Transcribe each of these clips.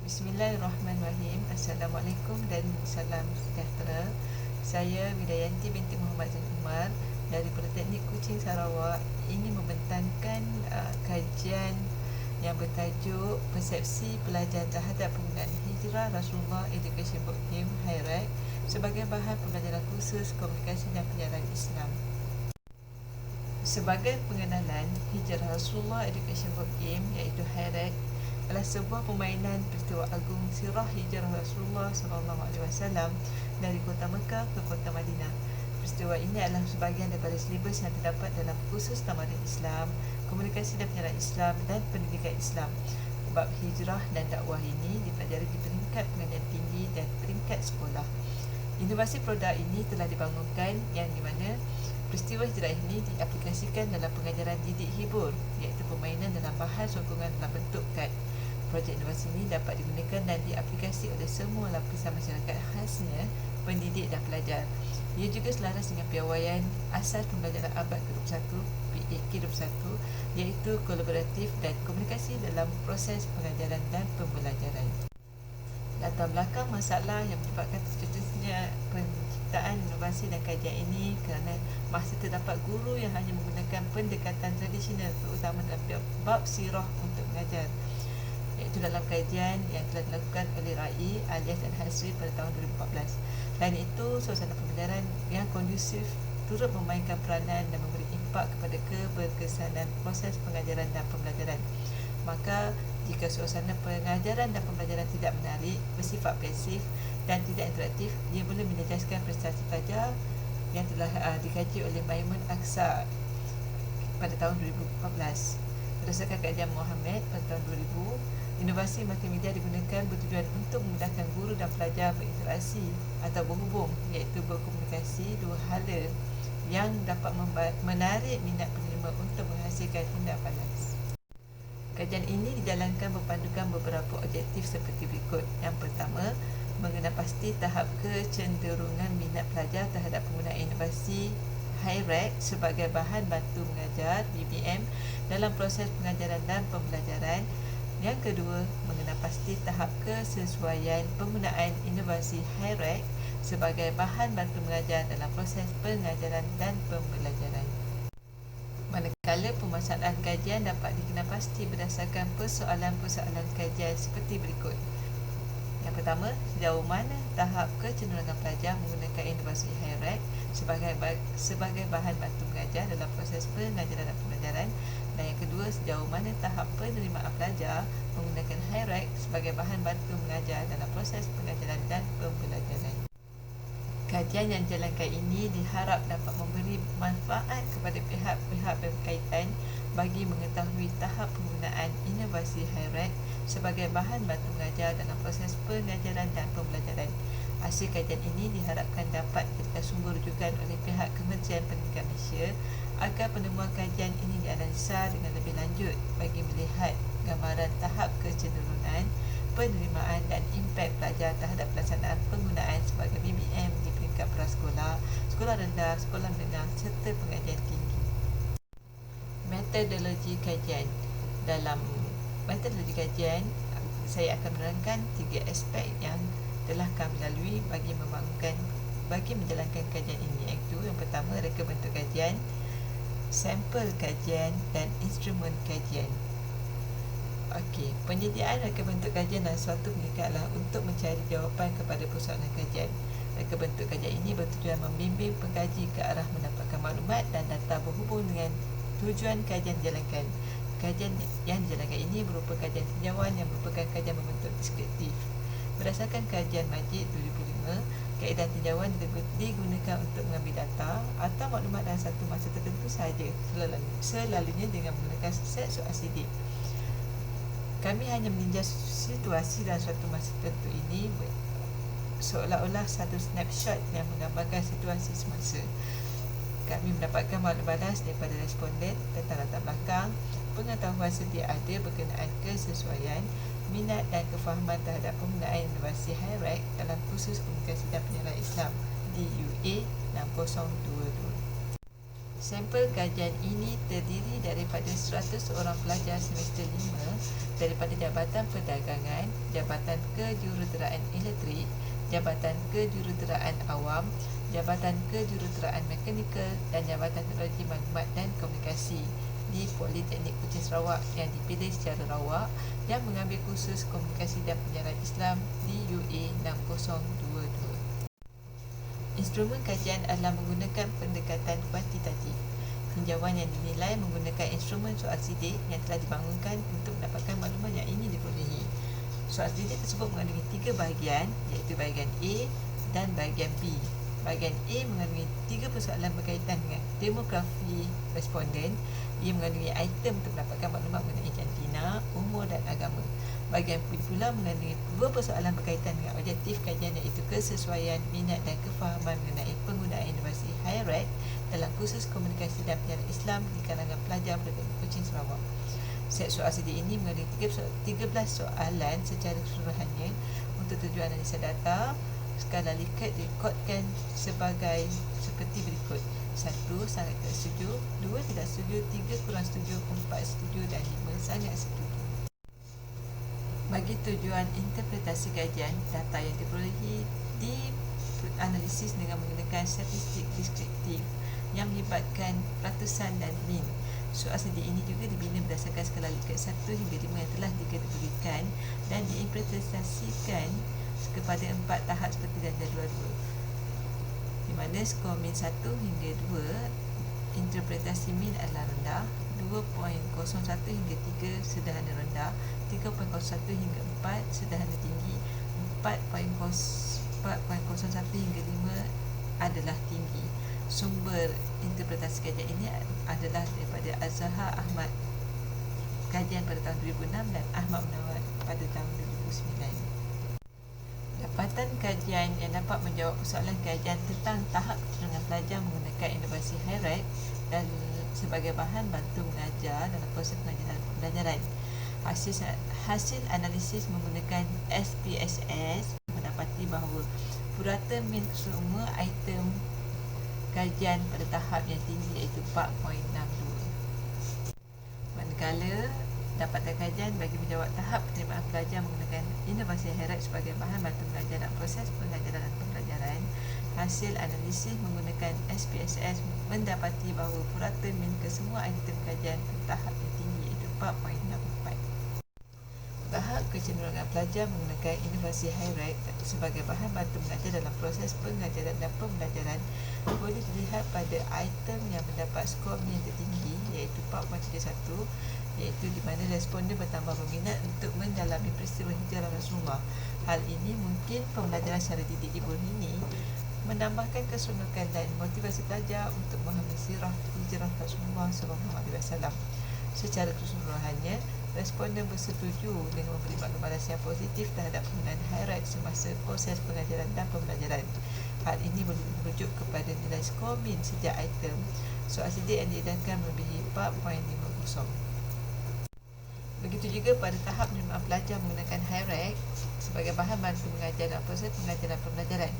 Bismillahirrahmanirrahim. Assalamualaikum dan salam sejahtera. Saya Widayanti binti Muhammad Zain Umar dari Politeknik Kuching Sarawak ingin membentangkan kajian yang bertajuk Persepsi Pelajar terhadap Penggunaan Hijrah Rasulullah Education Board Game HIRAC sebagai bahan pembelajaran khusus komunikasi dan penyiaran Islam. Sebagai pengenalan, Hijrah Rasulullah Education Board Game iaitu HIRAC adalah sebuah permainan peristiwa agung sirah hijrah Rasulullah SAW dari kota Mekah ke kota Madinah. Peristiwa ini adalah sebahagian daripada silibus yang terdapat dalam kursus tamadun Islam, komunikasi dan penyiaran Islam dan pendidikan Islam. Bab hijrah dan dakwah ini dipelajari di peringkat pengajian tinggi dan peringkat sekolah. Inovasi produk ini telah dibangunkan yang di mana peristiwa hijrah ini diaplikasikan dalam pengajaran didik hibur, iaitu permainan dalam bahan sokongan dalam bentuk kad. Projek inovasi ini dapat digunakan dan diaplikasi oleh semua lapisan masyarakat, khasnya pendidik dan pelajar. Ia juga selaras dengan piawaian asas pembelajaran abad ke-21 PAK21, iaitu kolaboratif dan komunikasi dalam proses pengajaran dan pembelajaran. Latar belakang masalah yang menyebabkan tercetusnya penciptaan inovasi dan kajian ini kerana masih terdapat guru yang hanya menggunakan pendekatan tradisional, terutama dalam bab sirah untuk mengajar, iaitu dalam kajian yang telah dilakukan oleh Rai, Alias dan Hasri pada tahun 2014. Selain itu, suasana pembelajaran yang kondusif turut memainkan peranan dan memberi impak kepada keberkesanan proses pengajaran dan pembelajaran. Maka, jika suasana pengajaran dan pembelajaran tidak menarik, bersifat pasif dan tidak interaktif, ia boleh menjejaskan prestasi pelajar yang telah dikaji oleh Maimun Aksa pada tahun 2014. Berdasarkan kajian Muhammad pada tahun 2000, inovasi multimedia digunakan bertujuan untuk memudahkan guru dan pelajar berinteraksi atau berhubung, iaitu berkomunikasi, dua hala yang dapat menarik minat penerima untuk menghasilkan tindak balas. Kajian ini dijalankan berpandukan beberapa objektif seperti berikut. Yang pertama, mengenal pasti tahap kecenderungan minat pelajar terhadap penggunaan inovasi HIRAC sebagai bahan bantu mengajar BBM dalam proses pengajaran dan pembelajaran. Yang kedua, mengenal pasti tahap kesesuaian penggunaan inovasi HIRAC sebagai bahan bantu mengajar dalam proses pengajaran dan pembelajaran. Manakala permasalahan kajian dapat dikenal pasti berdasarkan persoalan-persoalan kajian seperti berikut. Yang pertama, sejauh mana tahap kecenderungan pelajar menggunakan inovasi HIRAC sebagai bahan bantu mengajar dalam proses pengajaran dan pembelajaran. Dan yang kedua, sejauh mana tahap penerimaan pelajar menggunakan HIRAC sebagai bahan bantu mengajar dalam proses pengajaran dan pembelajaran. Kajian yang dijalankan ini diharap dapat memberi manfaat kepada pihak-pihak berkaitan bagi mengetahui tahap penggunaan inovasi HIRAC sebagai bahan bantu mengajar dalam proses pengajaran dan pembelajaran. Hasil kajian ini diharapkan dapat dijadikan sumber rujukan oleh pihak Kementerian Pendidikan Malaysia agar penemuan kajian ini dianalisa dengan lebih lanjut bagi melihat gambaran tahap kecenderungan, penerimaan dan impak pelajar terhadap pelaksanaan penggunaan sebagai BBM di peringkat prasekolah, sekolah rendah, sekolah menengah serta pengajian tinggi. Metodologi kajian. Dalam metodologi kajian, saya akan menerangkan 3 aspek yang telah kami lalui bagi menjalankan kajian ini, iaitu yang pertama, reka bentuk kajian, sampel kajian dan instrumen kajian. Okey, penyediaan reka bentuk kajian dan suatu pendidikan adalah untuk mencari jawapan kepada persoalan kajian. Reka bentuk kajian ini bertujuan membimbing pengkaji ke arah mendapatkan maklumat dan data berhubung dengan tujuan kajian dijalankan. Kajian yang dijalankan ini berupa kajian tinjauan yang merupakan kajian berbentuk deskriptif. Berdasarkan kajian Majid 2005, kaedah tinjauan digunakan untuk mengambil data atau maklumat dalam satu masa tertentu sahaja, selalunya dengan menggunakan set soal sidik. Kami hanya meninjau situasi dalam suatu masa tertentu ini seolah-olah satu snapshot yang menggambarkan situasi semasa. Kami mendapatkan maklumat balas daripada responden tentang latar belakang, pengetahuan sedia ada berkenaan kesesuaian, minat dan kefahaman terhadap penggunaan inovasi HIRAC dalam kursus komunikasi dan penyiaran Islam DUA 6022. Sampel kajian ini terdiri daripada 100 orang pelajar semester 5 daripada Jabatan Perdagangan, Jabatan Kejuruteraan Elektrik, Jabatan Kejuruteraan Awam, Jabatan Kejuruteraan Mekanikal dan Jabatan Teknologi Maklumat dan Komunikasi di Politeknik Kuching Sarawak yang dipilih secara rawak yang mengambil kursus Komunikasi dan Penyiaran Islam di UA 6022. Instrumen kajian adalah menggunakan pendekatan kuantitatif. Tinjauan yang dinilai menggunakan instrumen soal sidik yang telah dibangunkan untuk mendapatkan maklumat yang ingin diperolehi. Soal sidik tersebut mengandungi 3 bahagian, iaitu bahagian A dan bahagian B. Bahagian A mengandungi 3 persoalan berkaitan dengan demografi responden. Ia mengandungi item untuk mendapatkan maklumat mengenai jantina, umur dan agama. Bahagian B pula mengandungi 2 persoalan berkaitan dengan objektif kajian, iaitu kesesuaian, minat dan kefahaman mengenai penggunaan inovasi HiREC dalam kursus Komunikasi dan Penyiaran Islam di kalangan pelajar Politeknik Kuching Sarawak. Set soal sidik ini mengandungi 13 soalan secara keseluruhannya. Untuk tujuan analisa data, skala Likert direkodkan seperti berikut: 1. Sangat tidak setuju, 2. Tidak setuju, 3. Kurang setuju, 4. Setuju dan 5. Sangat setuju. Bagi tujuan interpretasi kajian, data yang diperolehi dianalisis dengan menggunakan statistik deskriptif yang melibatkan peratusan dan min. Soal sidik ini juga dibina berdasarkan skala Likert 1 hingga 5 yang telah dikategorikan dan diimplementasikan kepada 4 tahap seperti dalam jadual 2, di mana skor min 1 hingga 2 interpretasi min adalah rendah, 2.01 hingga 3 sederhana rendah, 3.01 hingga 4 sederhana tinggi, 4.01 hingga 5 adalah tinggi. Sumber interpretasi kajian ini adalah daripada Azhar Ahmad kajian pada tahun 2006 dan Ahmad Munawar pada tahun 2009. Dapatan kajian yang dapat menjawab persoalan kajian tentang tahap kecenderungan pelajar menggunakan inovasi HiREC dan sebagai bahan bantu mengajar dalam proses pengajaran dan pembelajaran. Hasil analisis menggunakan SPSS mendapati bahawa purata min semua item kajian pada tahap yang tinggi, iaitu 4.62. Manakala dapatan kajian bagi menjawab tahap penerimaan pelajar menggunakan inovasi HiREC sebagai bahan bantu mengajar dan proses pengajaran dan pembelajaran, hasil analisis menggunakan SPSS mendapati bahawa purata min kesemua item kajian pada tahap yang tinggi, iaitu 4.64. Tahap kecenderungan pelajar menggunakan inovasi HiREC sebagai bahan bantu mengajar dalam proses pengajaran dan pembelajaran boleh dilihat pada item yang mendapat skor min tertinggi, iaitu 4.71, iaitu di mana responden bertambah berminat untuk mendalami peristiwa hijrah Rasulullah. Hal ini mungkin pembelajaran secara didik ibu ini menambahkan keseronokan dan motivasi pelajar untuk memahami sirah hijrah Rasulullah SAW. Secara keseluruhannya, responden bersetuju dengan memberi maklumat yang positif terhadap penggunaan HiREC semasa proses pengajaran dan pembelajaran. Hal ini merujuk kepada nilai skor min setiap item soal sidik yang diedangkan melebihi 4.50. Begitu juga pada tahap penerimaan pelajar menggunakan HiREC sebagai bahan bantu mengajar dan proses pengajaran pembelajaran.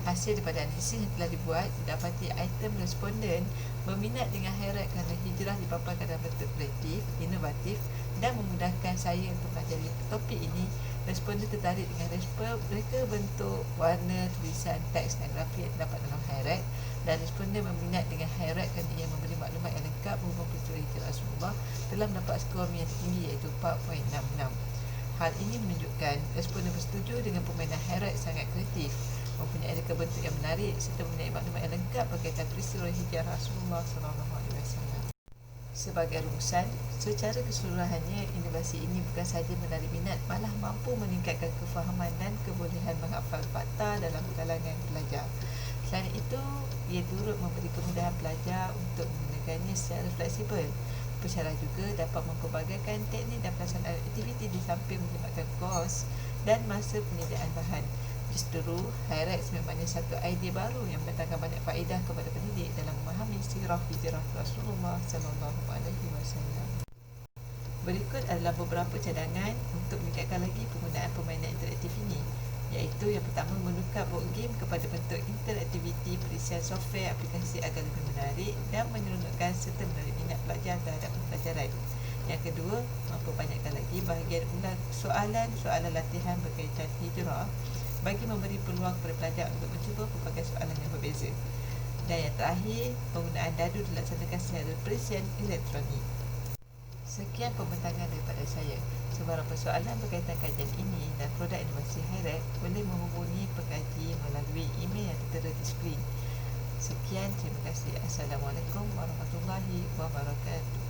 Hasil daripada analisis yang telah dibuat didapati item responden berminat dengan HiREC kerana hijrah dipaparkan dalam bentuk kreatif, inovatif dan memudahkan saya untuk mempelajari topik ini. Responden tertarik dengan reka bentuk, warna, tulisan, teks dan grafik yang terdapat dalam HiREC, dan responden berminat dengan HiREC kerana ia memberi maklumat yang lengkap berhubung peristiwa hijrah Rasulullah telah mendapat skor min yang tinggi, iaitu 4.66. Hal ini menunjukkan responden bersetuju dengan permainan HiREC sangat kreatif, mempunyai reka bentuk yang menarik serta mempunyai maklumat yang lengkap berkaitan peristiwa hijrah Rasulullah SAW. Sebagai rumusan, secara keseluruhannya inovasi ini bukan sahaja menarik minat, malah mampu meningkatkan kefahaman dan kebolehan menghafal fakta dalam kalangan pelajar. Selain itu, ia turut memberi kemudahan pelajar untuk menggunakannya secara fleksibel. Pensyarah juga dapat mempelbagaikan teknik dan pelaksanaan aktiviti di samping melibatkan kos dan masa penyediaan bahan. Justru, HiREC sebenarnya satu idea baru yang mendatangkan banyak faedah kepada pendidik dalam memahami sirah hijrah Rasulullah SAW. Berikut adalah beberapa cadangan untuk meningkatkan lagi penggunaan permainan interaktif ini. iaitu yang pertama, menukar board game kepada bentuk interaktiviti perisian software aplikasi agar lebih menarik dan menyeronokkan serta menarik minat pelajar terhadap pembelajaran. Yang kedua, memperbanyakkan lagi bahagian ulang soalan latihan berkaitan hijrah bagi memberi peluang kepada pelajar untuk mencuba pelbagai soalan yang berbeza. Dan yang terakhir, penggunaan dadu dilaksanakan secara perisian elektronik. Sekian pembentangan daripada saya. Sebarang persoalan berkaitan kajian ini dan produk inovasi High-Rec boleh menghubungi pekaji melalui email yang tertera di skrin. Sekian, terima kasih. Assalamualaikum warahmatullahi wabarakatuh.